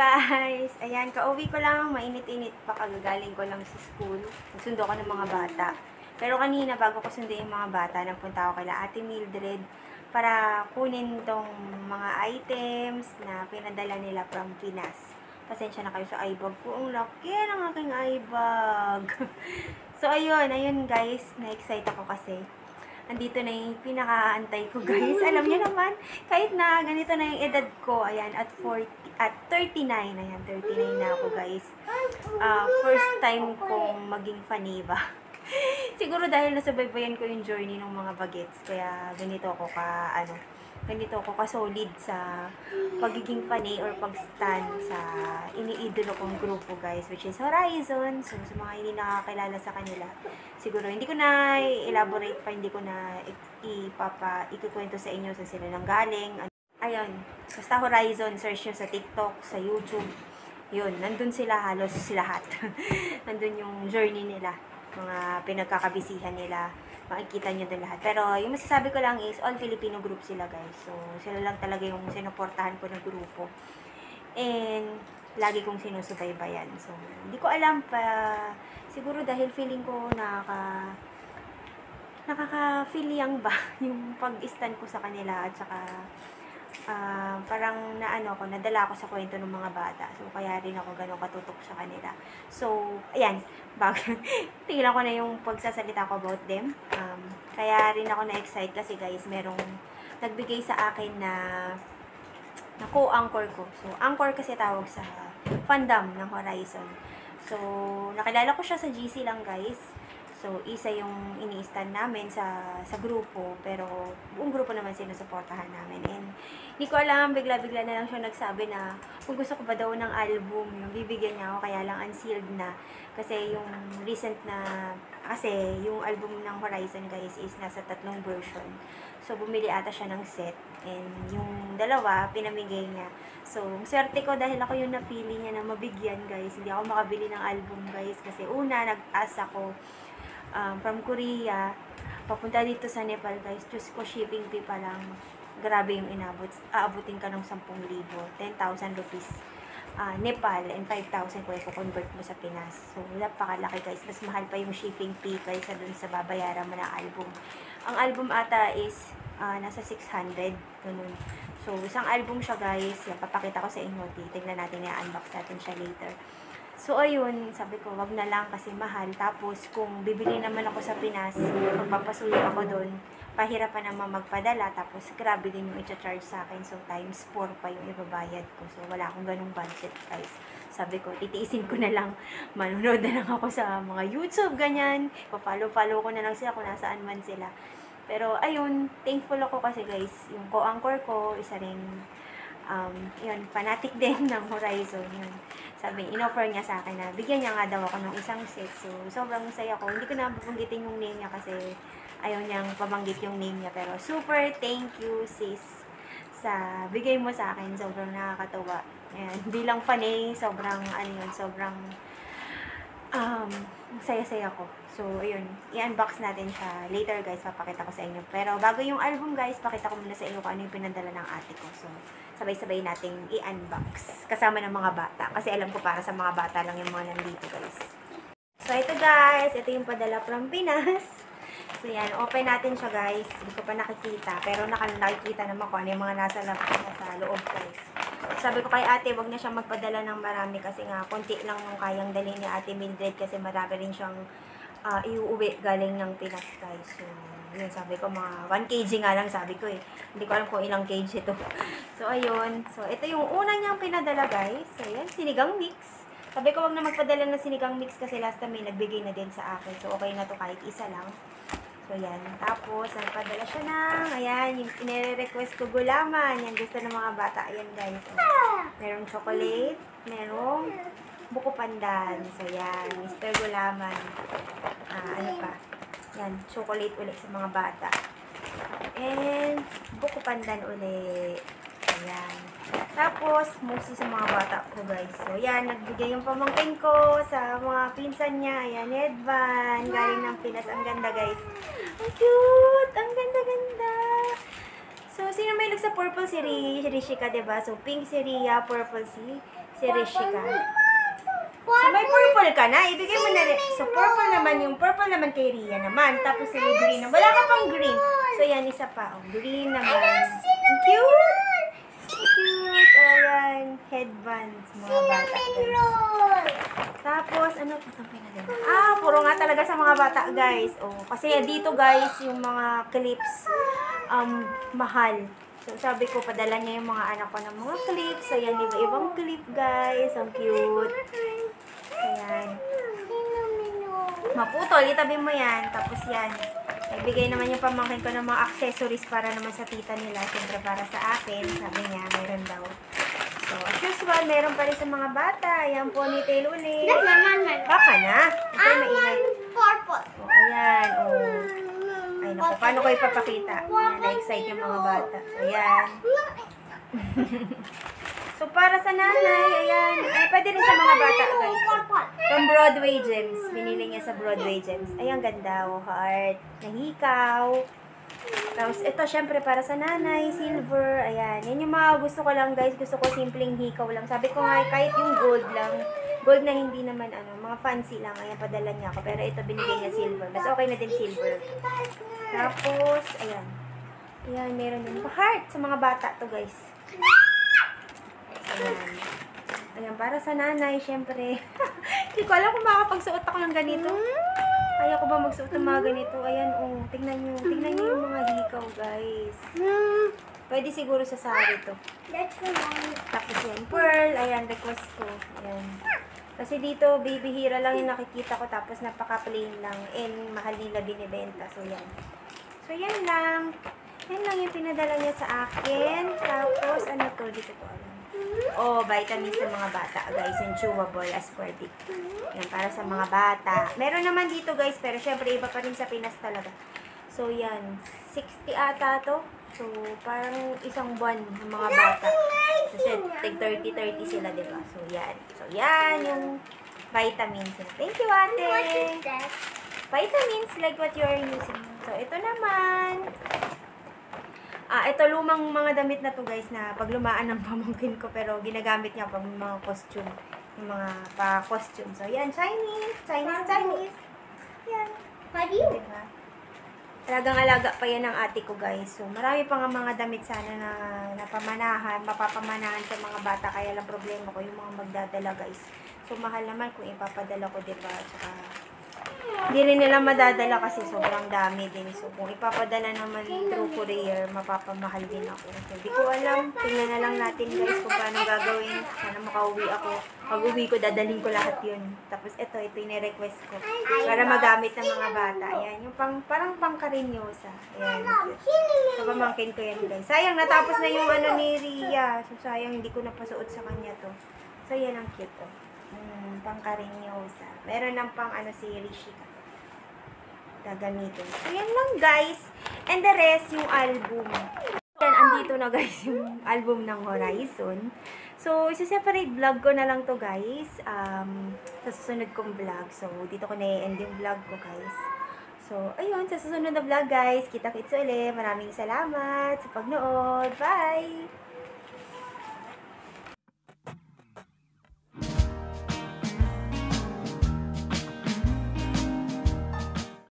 guys! Ayan, kauwi ko lang, mainit-init pa kagagaling ko lang sa school. Nagsundo ko ng mga bata. Pero kanina, bago ko sunduin yung mga bata, nagpunta ako kay Ate Mildred para kunin tong mga items na pinadala nila from Pinas. Pasensya na kayo sa eye bag ko. Ang laki ng aking eye bag. So, ayun guys, na-excite ako kasi andito na yung pinakaantay ko guys. Alam niyo naman, kahit na ganito na yung edad ko, ayan, at 39, ayan, 39 na ako guys. First time kong maging fanny ba. Siguro dahil nasubaybayan ko yung journey ng mga bagets, kaya ganito ako ka-solid sa pagiging fanny or pag-stand sa iniidolo kong grupo guys, which is Horizon. So, sa mga hindi nakakilala sa kanila, siguro hindi ko na elaborate pa, hindi ko na ikukwento sa inyo sa sila nang galing. Ayun, basta Horizon, search nyo sa TikTok, sa YouTube. Yun, nandun sila halos lahat. Nandun yung journey nila, mga pinagkakabisihan nila, makikita nyo doon lahat. Pero yung masasabi ko lang is, all Filipino group sila guys. So, sila lang talaga yung sinuportahan ko ng grupo. And, lagi kong sinusubaybayan. So, hindi ko alam pa, siguro dahil feeling ko nakaka-feeling ba yung pag-stand ko sa kanila at saka parang nadala ako sa kwento ng mga bata. So, kaya rin ako ganun katutok sa kanila. So, ayan, tigilan ko na yung pagsasalita ko about them. Kaya rin ako na-excite kasi guys, merong nagbigay sa akin na co-anchor ko. So, anchor kasi tawag sa fandom ng Horizon. So, nakilala ko siya sa GC lang guys. So, isa yung ini-stand namin sa grupo, pero buong grupo naman sinusuportahan namin. And hindi ko alam, bigla-bigla na lang siya nagsabi na kung gusto ko ba daw ng album, yung bibigyan niya ako, kaya lang unsealed na. Kasi yung yung album ng Horizon guys is nasa 3 version. So, bumili ata siya ng set. And yung dalawa, pinamigay niya. So, swerte ko dahil ako yung napili niya na mabigyan guys. Hindi ako makabili ng album guys. Kasi una, nag-asa ko from Korea, papunta dito sa Nepal guys. Diyos ko, shipping fee pa lang. Grabe yung inabot. Aabutin ka ng 10,000, 10,000 rupees. Nepal, and 5,000 kung i-convert mo sa Pinas. So, napakalaki guys. Mas mahal pa yung shipping fee kaysa dun sa babayaran mo na album. Ang album ata is nasa 600. Ganun. So, isang album siya guys. Yan, papakita ko sa inyo. Tignan natin, i-unbox natin siya later. So, ayun, sabi ko, wag na lang kasi mahal. Tapos, kung bibili naman ako sa Pinas, magpapasuyo ako doon, pahirapan naman magpadala. Tapos, grabe din yung i-charge sa akin. So, times 4 pa yung ibabayad ko. So, wala akong ganung budget, guys. Sabi ko, titiisin ko na lang. Manunod na lang ako sa mga YouTube, ganyan. Pa-follow ko na lang sila kung nasaan man sila. Pero, ayun, thankful ako kasi, guys, yung co-anchor ko, isa ring yun, fanatic din ng Horizon. Yun. Sabi, in-offer niya sa akin na bigyan niya nga daw ako ng isang set. So, sobrang saya ko. Hindi ko na babanggitin yung name niya kasi ayaw niyang pabanggit yung name niya. Pero super thank you sis sa bigay mo sa akin. Sobrang nakakatawa. Ayan, bilang fanay, sobrang saya-saya ko. So, ayun, i-unbox natin siya. Later, guys, papakita ko sa inyo. Pero, bago yung album, guys, pakita ko muna sa inyo kung ano yung pinadala ng ate ko. So, sabay-sabay nating i-unbox. Kasama ng mga bata. Kasi alam ko para sa mga bata lang yung mga nandito, guys. So, ito, guys. Ito yung padala from Pinas. So, yan. Open natin siya, guys. Hindi ko pa nakikita. Pero, nakikita naman ko ano yung mga nasa loob, guys. Sabi ko kay ate, wag na siyang magpadala ng marami kasi nga, konti lang yung kayang dalhin ni Ate Mildred kasi marami rin siyang iuwi galing ng Pinas guys. So, yun, sabi ko mga 1 kg nga lang sabi ko eh. Hindi ko alam kung ilang kg ito. So, ayun. So, ito yung una niyang pinadala guys. So, ayan, sinigang mix. Sabi ko wag na magpadala ng sinigang mix kasi last time may nagbigay na din sa akin. So, okay na to kahit isa lang. So, yan. Tapos, nagpadala siya ng, ayan, yung pinire-request ko gulaman. Yan, gusto ng mga bata. Ayan, guys. Merong chocolate. Merong buko pandan. So, yan. Mr. Gulaman. Ano pa? Yan, chocolate ulit sa mga bata. And, buko pandan ulit. Ayan. Tapos, mostly sa mga bata ko, guys. So, yan. Nagbigay yung pamangkin ko sa mga pinsan niya. Ayan, headband. Galing ng Pinas. Ang ganda, guys. Ang cute! Ang ganda-ganda! So, sino may sa purple? Si Rishika, diba? So, pink si Ria, purple si Rishika. So, may purple ka na. Ibigay mo na rin. So, purple naman yung purple naman kay Ria naman. Tapos, yung green na. Wala ka pang green. So, yan, isa pa. Oh, green naman. Ang cute! Cute! Ayan. Headbands. Mga bata, guys. Tapos, ano pa itong pinaganda? Puro nga talaga sa mga bata, guys. Oh, kasi dito, guys, yung mga clips, mahal. So, sabi ko, padala niya yung mga anak ko ng mga clips. So, yan, iba-ibang clip, guys. Ang cute. Ayan. Maputol, itabi mo yan. Tapos yan. Nagbigay naman yung pamangkin ko ng mga accessories para naman sa tita nila. Siyempre para sa akin. Sabi niya, mayroon daw. So, as usual, meron pa rin sa mga bata. Ayan, ponytail ulit. Baka na. Ito yung maingay. Purple. O, ayan. O. Ay, naku. Paano ko ipapakita? Ayan, na-excite yung mga bata. So, ayan. So, para sa nanay, ayan. Ay, pwede rin sa mga bata, guys. From Broadway Gems. Binili niya sa Broadway Gems. Ayan, ganda. Oh, heart. Nahikaw. Tapos, ito, syempre, para sa nanay, silver. Ayan. Yan yung mga gusto ko lang, guys. Gusto ko simpleng hikaw lang. Sabi ko nga, kahit yung gold lang. Gold na hindi naman, mga fancy lang. Ayan, padala niya ako. Pero ito, binigay niya silver. Mas okay na din silver. Tapos, ayan. Ayan, meron din. Heart sa mga bata to, guys. Ayan. Ayan, para sa nanay, syempre. Hindi ko alam kung makapagsuot ako ng ganito. Kaya ko ba magsuot ng mga ganito? Ayan, oh. Tingnan nyo. Tingnan nyo yung mga hikaw, guys. Pwede siguro sa sari to. Tapos yan, pearl. Ayan, request ko. Ayan. Kasi dito, baby hira lang yung nakikita ko. Tapos napaka-plain lang. And mahal nila binibenta. So, yan. So, yan lang. Yan lang yung pinadala niya sa akin. Tapos, ano to? Dito to. Oh, vitamins sa mga bata, guys. Yung chewable ascorbic. Yan, para sa mga bata. Meron naman dito, guys. Pero, syempre, iba pa rin sa Pinas talaga. So, yan. 60 ata to. So, parang isang buwan ng mga bata. Kasi, tig 30-30 sila, diba? So, yan. So, yan yung vitamins. Thank you, ate. Vitamins like what you are using. So, ito naman. Ito lumang mga damit na to, guys, na paglumaan ng pamangkin ko. Pero, ginagamit niya pag mga costume. Yung mga pa-costume. So, yan. Chinese. Yan. Diba? Talagang alaga pa yan ng ate ko, guys. So, marami pa nga mga damit sana na napamanahan, mapapamanahan sa mga bata. Kaya lang problema ko yung mga magdadala, guys. So, mahal naman kung ipapadala ko, diba? Tsaka, hindi rin nila madadala kasi sobrang dami din. So, kung ipapadala naman through courier, mapapamahal din ako. So, di ko alam. Tingnan na lang natin, guys, kung paano gagawin. Sana makauwi ako. Pag uwi ko, dadalhin ko lahat yun. Tapos, ito yung request ko. Para magamit ng mga bata. Ayan, yung parang pangkarinyosa. Ayan. So, pamangkin ko yan, guys. Sayang, natapos na yung ni Ria. So, sayang, hindi ko napasuot sa kanya to. So, yan ang cute, oh. Pangkarinyosa. Meron ng si Rishika. Gagamitin. So, yan lang, guys. And the rest, yung album. Yan, andito na, guys, yung album ng Horizon. So, isa-separate vlog ko na lang to, guys. Sa susunod kong vlog. So, dito ko na-end yung vlog ko, guys. So, ayun, sa susunod na vlog, guys. Kita-kits ulit. Maraming salamat sa pagnood. Bye!